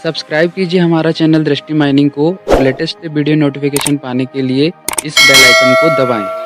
Subscribe कीजिए हमारा channel दृष्टि माइनिंग को और लेटेस्ट वीडियो नोटिफिकेशन पाने के लिए इस बेल आइकन को दबाएं।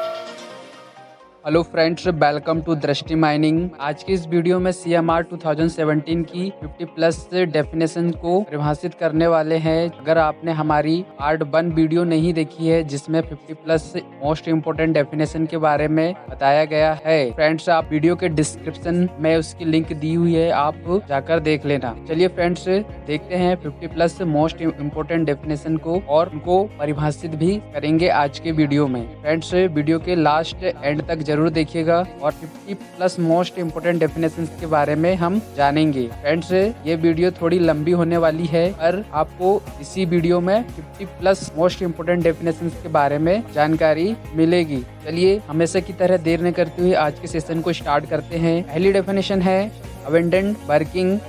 हेलो फ्रेंड्स, वेलकम टू दृष्टि माइनिंग। आज की इस वीडियो में CMR 2017 की 50 प्लस डेफिनेशन को परिभाषित करने वाले हैं। अगर आपने हमारी पार्ट 1 वीडियो नहीं देखी है जिसमें 50 प्लस मोस्ट इम्पोर्टेंट डेफिनेशन के बारे में बताया गया है, फ्रेंड्स आप वीडियो के डिस्क्रिप्शन में उसकी लिंक दी हुई है, आप जाकर देख लेना। चलिए फ्रेंड्स देखते हैं 50 प्लस मोस्ट इम्पोर्टेंट डेफिनेशन को और उनको परिभाषित भी करेंगे आज के वीडियो में। फ्रेंड्स वीडियो के लास्ट एंड तक जरूर देखिएगा और 50 प्लस मोस्ट इम्पोर्टेंट डेफिनेशंस के बारे में हम जानेंगे। फ्रेंड्स ये वीडियो थोड़ी लंबी होने वाली है पर आपको इसी वीडियो में 50 प्लस मोस्ट इम्पोर्टेंट डेफिनेशंस के बारे में जानकारी मिलेगी। चलिए हमेशा की तरह देर न करते हुए आज के सेशन को स्टार्ट करते हैं। पहली डेफिनेशन है अबेंडेंट वर्किंग,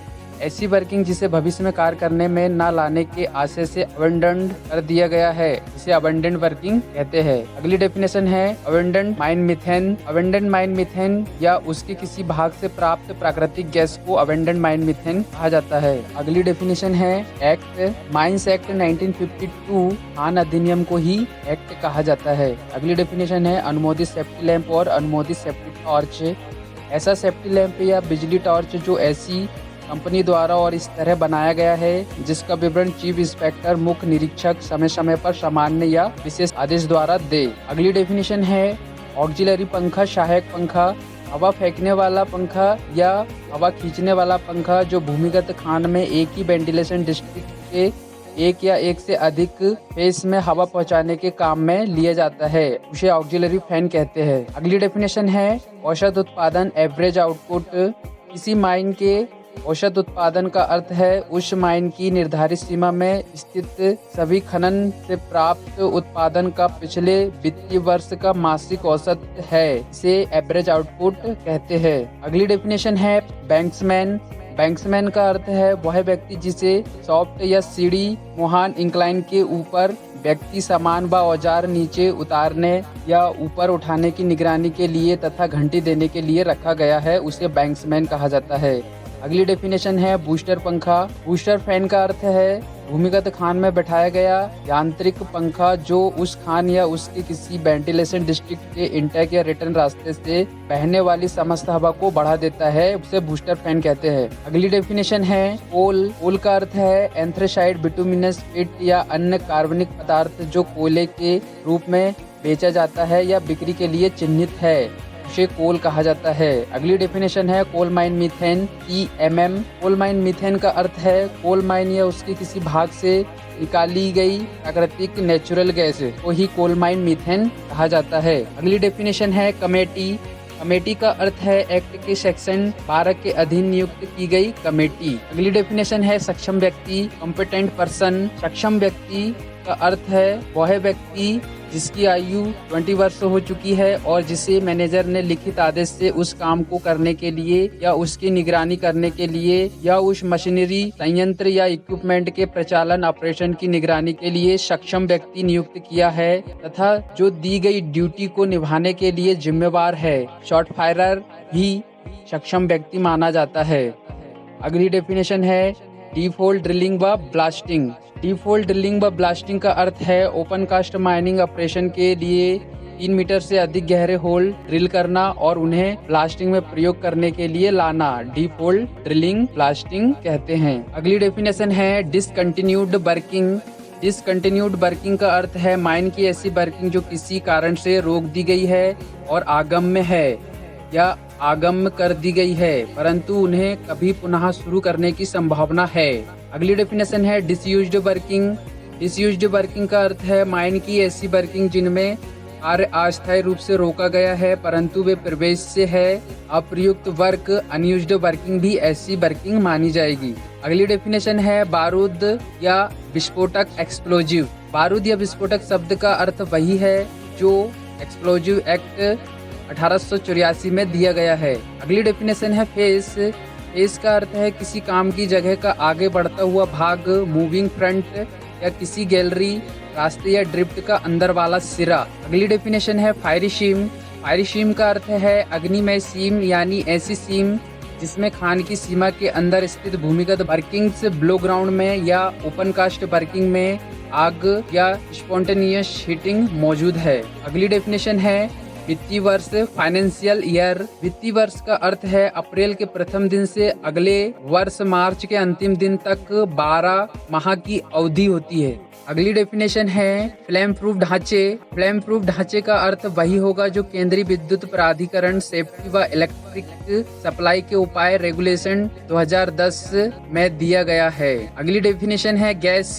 ऐसी वर्किंग जिसे भविष्य में कार्य करने में न लाने के आशय से अबेंडेंट कर दिया गया है, इसे अबेंडेंट वर्किंग कहते हैं। अगली डेफिनेशन है abundant mine methane. Abundant mine methane या उसके किसी भाग से प्राप्त प्राकृतिक गैस को अबेंडेंट माइन मीथेन कहा जाता है। अगली डेफिनेशन है एक्ट। माइंस एक्ट 1952 खान अधिनियम को ही एक्ट कहा जाता है। अगली डेफिनेशन है अनुमोदित सेफ्टी लैंप और अनुमोदित सेफ्टी टॉर्च। ऐसा सेफ्टी लैंप या बिजली टॉर्च जो ऐसी कंपनी द्वारा और इस तरह बनाया गया है जिसका विवरण चीफ इंस्पेक्टर मुख्य निरीक्षक समय समय पर सामान्य या विशेष आदेश द्वारा दे। अगली डेफिनेशन है ऑक्सिलरी पंखा, सहायक पंखा, हवा फेंकने वाला पंखा या हवा खींचने वाला पंखा जो भूमिगत खान में एक ही वेंटिलेशन डिस्ट्रिक्ट के एक या एक से अधिक फेस में हवा पहुंचाने के काम में लिया जाता है, उसे ऑक्सिलरी फैन कहते हैं। अगली डेफिनेशन है औसत उत्पादन, एवरेज आउटपुट। किसी माइन के औसत उत्पादन का अर्थ है उस माइन की निर्धारित सीमा में स्थित सभी खनन से प्राप्त उत्पादन का पिछले वित्तीय वर्ष का मासिक औसत है, इसे एवरेज आउटपुट कहते हैं। अगली डेफिनेशन है बैंक्समैन। बैंक्समैन का अर्थ है वह व्यक्ति जिसे सॉफ्ट या सीढ़ी मुहान इंक्लाइन के ऊपर व्यक्ति सामान व औजार नीचे उतारने या ऊपर उठाने की निगरानी के लिए तथा घंटी देने के लिए रखा गया है, उसे बैंक्समैन कहा जाता है। अगली डेफिनेशन है बूस्टर पंखा। बूस्टर फैन का अर्थ है भूमिगत खान में बैठाया गया यांत्रिक पंखा जो उस खान या उसके किसी वेंटिलेशन डिस्ट्रिक्ट के इंटेक या रिटर्न रास्ते से बहने वाली समस्त हवा को बढ़ा देता है, उसे बूस्टर फैन कहते हैं। अगली डेफिनेशन है कोल। कोल का अर्थ है एंथ्रेसाइड, बिटुमिनस पिट या अन्य कार्बनिक पदार्थ जो कोयले के रूप में बेचा जाता है या बिक्री के लिए चिन्हित है, उसे कोल कहा जाता है। अगली डेफिनेशन है coal mine methane, CMM। Coal mine methane का अर्थ है कोल माइन या उसके किसी भाग से निकाली गई प्राकृतिक नेचुरल गैस को ही कोल माइन मीथेन कहा जाता है। अगली डेफिनेशन है कमेटी। कमेटी का अर्थ है एक्ट के सेक्शन 12 के अधीन नियुक्त की गई कमेटी। अगली डेफिनेशन है सक्षम व्यक्ति, कॉम्पिटेंट पर्सन। सक्षम व्यक्ति का अर्थ है वह व्यक्ति जिसकी आयु 20 वर्ष हो चुकी है और जिसे मैनेजर ने लिखित आदेश से उस काम को करने के लिए या उसकी निगरानी करने के लिए या उस मशीनरी, संयंत्र या इक्विपमेंट के प्रचालन ऑपरेशन की निगरानी के लिए सक्षम व्यक्ति नियुक्त किया है तथा जो दी गई ड्यूटी को निभाने के लिए जिम्मेवार है। शॉट फायरर भी सक्षम व्यक्ति माना जाता है। अगली डेफिनेशन है डिफॉल्ट ड्रिलिंग व ब्लास्टिंग। डिफॉल्ट ड्रिलिंग व ब्लास्टिंग का अर्थ है ओपन कास्ट माइनिंग ऑपरेशन के लिए 3 मीटर से अधिक गहरे होल ड्रिल करना और उन्हें ब्लास्टिंग में प्रयोग करने के लिए लाना, डिफॉल्ट ड्रिलिंग ब्लास्टिंग कहते हैं। अगली डेफिनेशन है डिसकंटिन्यूड वर्किंग। डिसकंटिन्यूड वर्किंग का अर्थ है माइन की ऐसी वर्किंग जो किसी कारण से रोक दी गई है और आगम्य है या आगम्य कर दी गई है परंतु उन्हें कभी पुनः शुरू करने की संभावना है। अगली डेफिनेशन है डिसयूज्ड वर्किंग। डिसयूज्ड वर्किंग का अर्थ है माइन की ऐसी वर्किंग जिनमें कार्य अस्थायी रूप से रोका गया है परंतु वे प्रवेश से है अप्रयुक्त वर्क, अनयूज्ड वर्किंग भी ऐसी वर्किंग मानी जाएगी। अगली डेफिनेशन है बारूद या विस्फोटक, एक्सप्लोजिव। बारूद या विस्फोटक शब्द का अर्थ वही है जो एक्सप्लोजिव एक्ट 1884 में दिया गया है। अगली डेफिनेशन है फेस। फेस का अर्थ है किसी काम की जगह का आगे बढ़ता हुआ भाग, मूविंग फ्रंट या किसी गैलरी, रास्ते या ड्रिफ्ट का अंदर वाला सिरा। अगली डेफिनेशन है फायरी सीम। फायरी सीम का अर्थ है अग्निमय सीम यानी ऐसी सीम जिसमें खान की सीमा के अंदर स्थित भूमिगत वर्किंग्स, ब्लो ग्राउंड में या ओपन कास्ट वर्किंग में आग या स्पॉन्टेनियस हीटिंग मौजूद है। अगली डेफिनेशन है वित्तीय वर्ष, फाइनेंशियल ईयर। वित्तीय वर्ष का अर्थ है अप्रैल के प्रथम दिन से अगले वर्ष मार्च के अंतिम दिन तक 12 माह की अवधि होती है। अगली डेफिनेशन है फ्लेम प्रूफ ढांचे। फ्लेम प्रूफ ढांचे का अर्थ वही होगा जो केंद्रीय विद्युत प्राधिकरण सेफ्टी व इलेक्ट्रिक सप्लाई के उपाय रेगुलेशन 2010 में दिया गया है। अगली डेफिनेशन है गैस।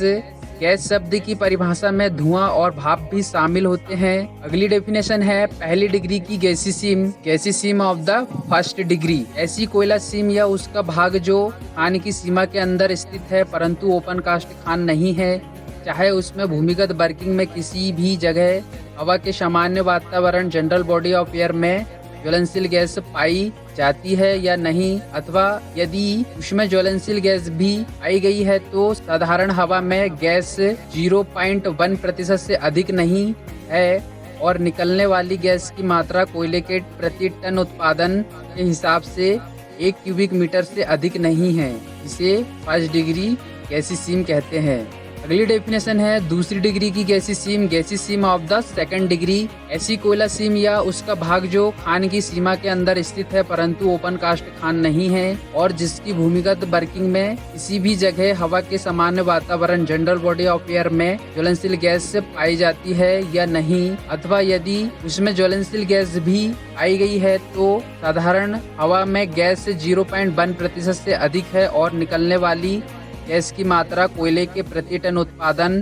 गैस शब्द की परिभाषा में धुआं और भाप भी शामिल होते हैं। अगली डेफिनेशन है पहली डिग्री की गैसीसीम। गैसीसीम ऑफ द फर्स्ट डिग्री, ऐसी कोयला सीम या उसका भाग जो खान की सीमा के अंदर स्थित है परंतु ओपन कास्ट खान नहीं है, चाहे उसमें भूमिगत वर्किंग में किसी भी जगह हवा के सामान्य वातावरण जनरल बॉडी ऑफ एयर में ज्वलनशील गैस पाई जाती है या नहीं, अथवा यदि उसमें ज्वलनशील गैस भी पाई गई है तो साधारण हवा में गैस 0.1% से अधिक नहीं है और निकलने वाली गैस की मात्रा कोयले के प्रति टन उत्पादन के हिसाब से 1 क्यूबिक मीटर से अधिक नहीं है। इसे फर्स्ट डिग्री गैसीसीम कहते हैं। अगली डेफिनेशन है दूसरी डिग्री की गैसीसीम। गैसीसीम ऑफ द सेकंड डिग्री, ऐसी कोयला सीम या उसका भाग जो खान की सीमा के अंदर स्थित है परंतु ओपन कास्ट खान नहीं है और जिसकी भूमिगत वर्किंग में किसी भी जगह हवा के सामान्य वातावरण जनरल बॉडी ऑफ एयर में ज्वलनशील गैस पाई जाती है या नहीं, अथवा यदि उसमें ज्वलनशील गैस भी पाई गई है तो साधारण हवा में गैस 0.1% से अधिक है और निकलने वाली गैस की मात्रा कोयले के प्रति टन उत्पादन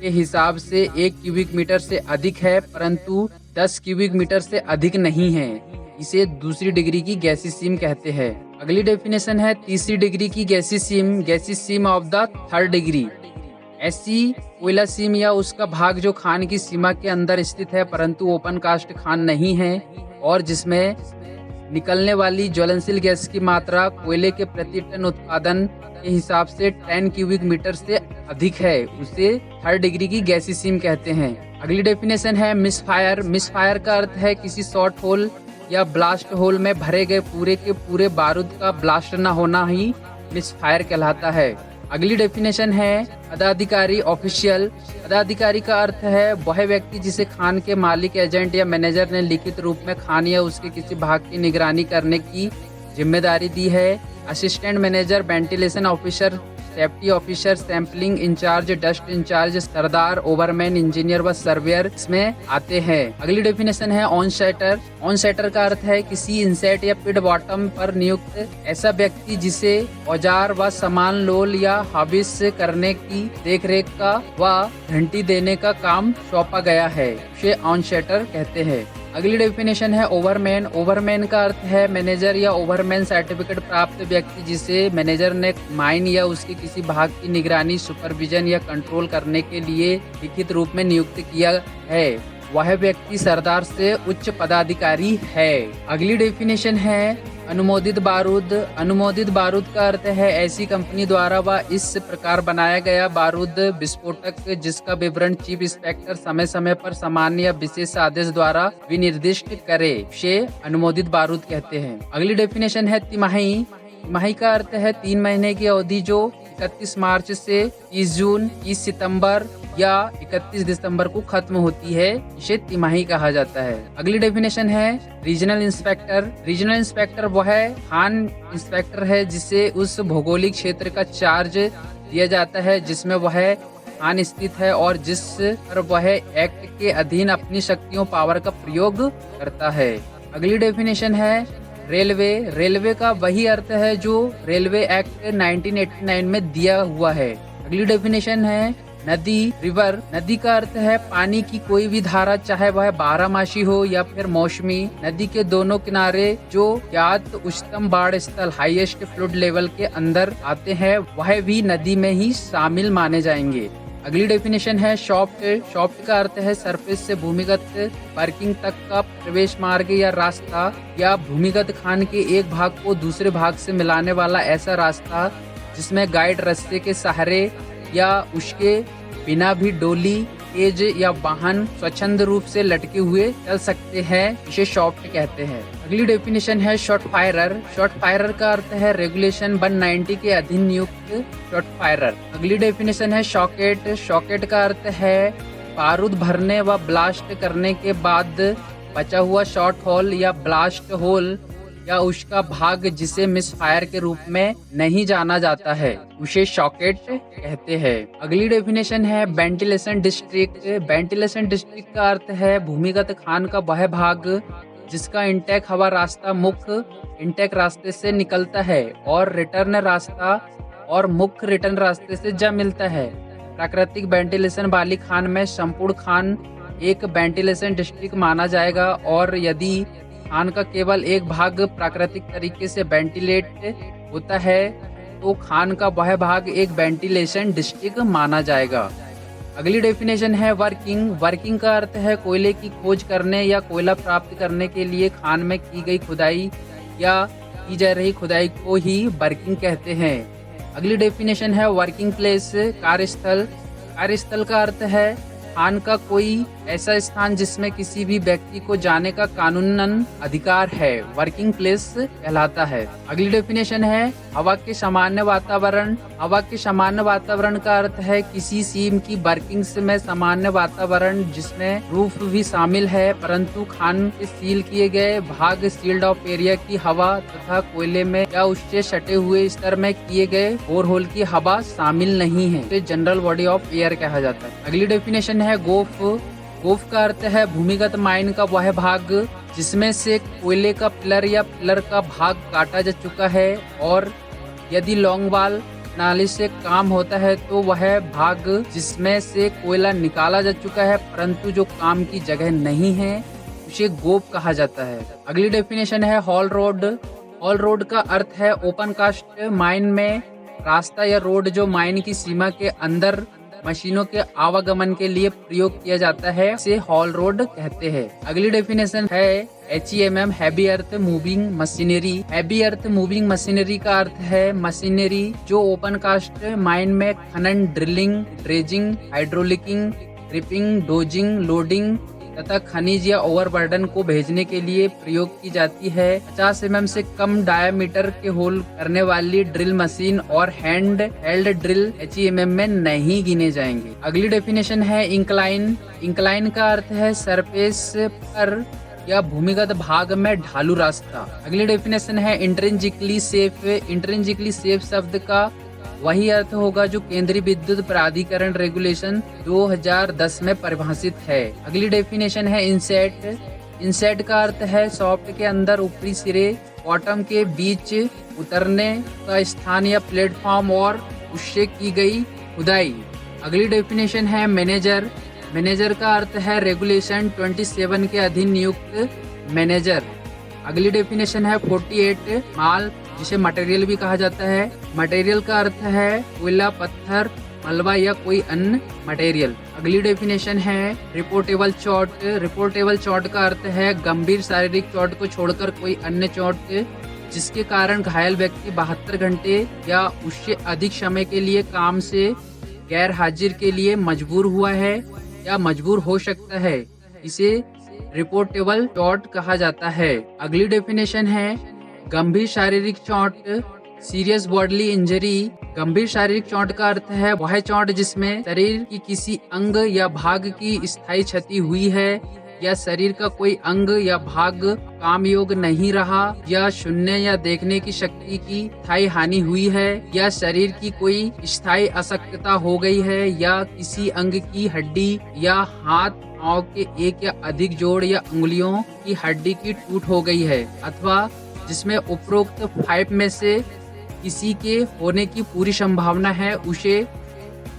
के हिसाब से 1 क्यूबिक मीटर से अधिक है परंतु 10 क्यूबिक मीटर से अधिक नहीं है। इसे दूसरी डिग्री की गैसीसीम कहते हैं। अगली डेफिनेशन है तीसरी डिग्री की गैसीसीम। गैसीसीम ऑफ द थर्ड डिग्री, ऐसी कोयला सीम या उसका भाग जो खान की सीमा के अंदर स्थित है परंतु ओपन कास्ट खान नहीं है और जिसमें निकलने वाली ज्वलनशील गैस की मात्रा कोयले के प्रति टन उत्पादन के हिसाब से 10 क्यूबिक मीटर से अधिक है, उसे थर्ड डिग्री की गैसीसीम कहते हैं। अगली डेफिनेशन है मिसफायर। मिसफायर का अर्थ है किसी शॉर्ट होल या ब्लास्ट होल में भरे गए पूरे के पूरे बारूद का ब्लास्ट न होना ही मिसफायर कहलाता है। अगली डेफिनेशन है पदाधिकारी, ऑफिशियल। पदाधिकारी का अर्थ है वह व्यक्ति जिसे खान के मालिक, एजेंट या मैनेजर ने लिखित रूप में खान या उसके किसी भाग की निगरानी करने की जिम्मेदारी दी है। Assistant manager, ventilation officer, safety officer, sampling incharge, dust incharge, सरदार, ओवरमैन, इंजीनियर व सर्वेयर इसमें आते हैं। अगली डेफिनेशन है ऑन सेटर। ऑन सेटर का अर्थ है किसी इंसेट या पिट बॉटम पर नियुक्त ऐसा व्यक्ति जिसे औजार व सामान लोल या हाविस करने की देखरेख का व घंटी देने का काम सौंपा गया है, उसे ऑन सेटर कहते हैं। अगली डेफिनेशन है ओवरमैन। ओवरमैन का अर्थ है मैनेजर या ओवरमैन सर्टिफिकेट प्राप्त व्यक्ति जिसे मैनेजर ने माइन या उसके किसी भाग की निगरानी, सुपरविजन या कंट्रोल करने के लिए लिखित रूप में नियुक्त किया है, वह व्यक्ति सरदार से उच्च पदाधिकारी है। अगली डेफिनेशन है अनुमोदित बारूद। अनुमोदित बारूद का अर्थ है ऐसी कंपनी द्वारा व इस प्रकार बनाया गया बारूद विस्फोटक जिसका विवरण चीफ इंस्पेक्टर समय समय पर सामान्य या विशेष आदेश द्वारा विनिर्दिष्ट करे, उसे अनुमोदित बारूद कहते हैं। अगली डेफिनेशन है तिमाही। तिमाही का अर्थ है 3 महीने की अवधि जो 31 मार्च से 30 जून, 30 सितंबर या 31 दिसंबर को खत्म होती है, इसे तिमाही कहा जाता है। अगली डेफिनेशन है रीजनल इंस्पेक्टर। रीजनल इंस्पेक्टर वह खान इंस्पेक्टर है जिसे उस भौगोलिक क्षेत्र का चार्ज दिया जाता है जिसमें वह खान स्थित है और जिस पर वह एक्ट के अधीन अपनी शक्तियों पावर का प्रयोग करता है। अगली डेफिनेशन है रेलवे। रेलवे का वही अर्थ है जो रेलवे एक्ट 1989 में दिया हुआ है। अगली डेफिनेशन है नदी, रिवर। नदी का अर्थ है पानी की कोई भी धारा, चाहे वह 12मासी हो या फिर मौसमी। नदी के दोनों किनारे जो ज्ञात उच्चतम बाढ़ स्थल, हाईएस्ट फ्लड लेवल के अंदर आते हैं, वह भी नदी में ही शामिल माने जाएंगे। अगली डेफिनेशन है सॉफ्ट। सॉफ्ट का अर्थ है सरफेस से भूमिगत वर्किंग तक का प्रवेश मार्ग या रास्ता, या भूमिगत खान के एक भाग को दूसरे भाग से मिलाने वाला ऐसा रास्ता जिसमें गाइड रस्ते के सहारे या उसके बिना भी डोली केज या वाहन स्वच्छंद रूप से लटके हुए चल सकते हैं, इसे शॉफ्ट कहते हैं। अगली डेफिनेशन है शॉट फायरर। शॉट फायरर का अर्थ है रेगुलेशन 190 के अधीन नियुक्त शॉट फायरर। अगली डेफिनेशन है शॉकेट। शॉकेट का अर्थ है बारूद भरने व ब्लास्ट करने के बाद बचा हुआ शॉट होल या ब्लास्ट होल या उसका भाग जिसे मिस फायर के रूप में नहीं जाना जाता है, उसे शॉकेट कहते हैं। अगली डेफिनेशन है वेंटिलेशन डिस्ट्रिक्ट। वेंटिलेशन डिस्ट्रिक्ट का अर्थ है भूमिगत खान का वह भाग जिसका इंटेक हवा रास्ता मुख्य इंटेक रास्ते से निकलता है और रिटर्न रास्ता और मुख्य रिटर्न रास्ते से जा मिलता है। प्राकृतिक वेंटिलेशन वाली खान में संपूर्ण खान एक वेंटिलेशन डिस्ट्रिक्ट माना जाएगा और यदि खान का केवल एक भाग प्राकृतिक तरीके से वेंटिलेट होता है तो खान का वह भाग एक वेंटिलेशन डिस्ट्रिक्ट माना जाएगा। अगली डेफिनेशन है वर्किंग। वर्किंग का अर्थ है कोयले की खोज करने या कोयला प्राप्त करने के लिए खान में की गई खुदाई या की जा रही खुदाई को ही वर्किंग कहते हैं। अगली डेफिनेशन है वर्किंग प्लेस, कार्यस्थल। कार्यस्थल का अर्थ है खान का कोई ऐसा स्थान जिसमें किसी भी व्यक्ति को जाने का कानूनन अधिकार है, वर्किंग प्लेस कहलाता है। अगली डेफिनेशन है हवा के सामान्य वातावरण। हवा के सामान्य वातावरण का अर्थ है किसी सीम की वर्किंग में सामान्य वातावरण जिसमें रूफ भी शामिल है, परंतु खान के सील किए गए भाग सील्ड ऑफ एरिया की हवा तथा कोयले में या उससे सटे हुए स्तर में किए गए बोरहोल की हवा शामिल नहीं है, तो जनरल बॉडी ऑफ एयर कहा जाता है। अगली डेफिनेशन है गोफ। गोफ का अर्थ है भूमिगत माइन का वह भाग जिसमें से कोयले का पिलर या पिलर का भाग काटा जा चुका है और यदि लॉन्गवाल नाली से काम होता है तो वह भाग जिसमें से कोयला निकाला जा चुका है परंतु जो काम की जगह नहीं है उसे गोफ कहा जाता है। अगली डेफिनेशन है हॉल रोड। हॉल रोड का अर्थ है ओपन कास्ट माइन में रास्ता या रोड जो माइन की सीमा के अंदर मशीनों के आवागमन के लिए प्रयोग किया जाता है, इसे हॉल रोड कहते हैं। अगली डेफिनेशन है HEMM, heavy earth moving machinery. Heavy earth moving machinery का अर्थ है मशीनरी जो ओपन कास्ट माइन में खनन, drilling, dredging, hydraulicking, ripping, dozing, loading तथा खनिज या ओवरबर्डन को भेजने के लिए प्रयोग की जाती है। 50 mm से कम डायामीटर के होल करने वाली ड्रिल मशीन और हैंड हेल्ड ड्रिल HEMM में नहीं गिने जाएंगे। अगली डेफिनेशन है इंक्लाइन। इंक्लाइन का अर्थ है सरफेस पर या भूमिगत भाग में ढालू रास्ता। अगली डेफिनेशन है इंट्रिंसिकली सेफ। इंट्रिंसिकली सेफ शब्द का वही अर्थ होगा जो केंद्रीय विद्युत प्राधिकरण रेगुलेशन 2010 में परिभाषित है। अगली डेफिनेशन है इंसेट। इंसेट का अर्थ है सॉफ्ट के अंदर ऊपरी सिरे बॉटम के बीच उतरने का स्थान या प्लेटफॉर्म और उससे की गई खुदाई। अगली डेफिनेशन है मैनेजर। मैनेजर का अर्थ है रेगुलेशन 27 के अधीन नियुक्त मैनेजर। अगली डेफिनेशन है 48 माल जिसे मटेरियल भी कहा जाता है। मटेरियल का अर्थ है कोयला, पत्थर, मलबा या कोई अन्य मटेरियल। अगली डेफिनेशन है रिपोर्टेबल चोट। रिपोर्टेबल चोट का अर्थ है गंभीर शारीरिक चोट को छोड़कर कोई अन्य चोट जिसके कारण घायल व्यक्ति 72 घंटे या उससे अधिक समय के लिए काम से गैर हाजिर के लिए मजबूर हुआ है या मजबूर हो सकता है, इसे रिपोर्टेबल चोट कहा जाता है। अगली डेफिनेशन है गंभीर शारीरिक चोट, सीरियस बॉडीली इंजरी। गंभीर शारीरिक चोट का अर्थ है वह चोट जिसमें शरीर की किसी अंग या भाग की स्थायी क्षति हुई है या शरीर का कोई अंग या भाग काम योग नहीं रहा या सुनने या देखने की शक्ति की स्थायी हानि हुई है या शरीर की कोई स्थायी अशक्तता हो गई है या किसी अंग की हड्डी या हाथ पांव के एक या अधिक जोड़ या उंगलियों की हड्डी की टूट हो गई है अथवा जिसमें उपरोक्त 5 में से किसी के होने की पूरी संभावना है, उसे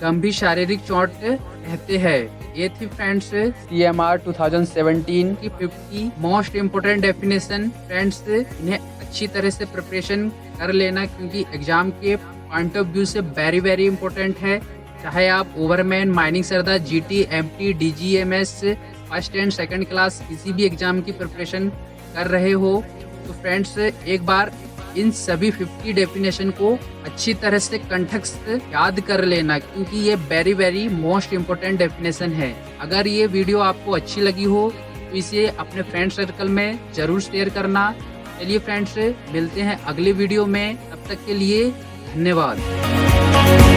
गंभीर शारीरिक चोट कहते हैं। ये थी फ्रेंड्स CMR 2017 की 50 मोस्ट इम्पोर्टेंट डेफिनेशन। फ्रेंड्स इन्हें अच्छी तरह से प्रिपरेशन कर लेना क्योंकि एग्जाम के पॉइंट ऑफ व्यू से वेरी वेरी इम्पोर्टेंट है। चाहे आप ओवरमैन, mining Sardar, GT, MT, DGMS first and second class किसी भी एग्जाम की प्रिपरेशन कर रहे हो तो फ्रेंड्स एक बार इन सभी 50 डेफिनेशन को अच्छी तरह से कंठस्थ याद कर लेना, क्योंकि ये very very most important definition है। अगर ये वीडियो आपको अच्छी लगी हो तो इसे अपने फ्रेंड सर्कल में जरूर शेयर करना। चलिए फ्रेंड्स, मिलते हैं अगले वीडियो में, तब तक के लिए धन्यवाद।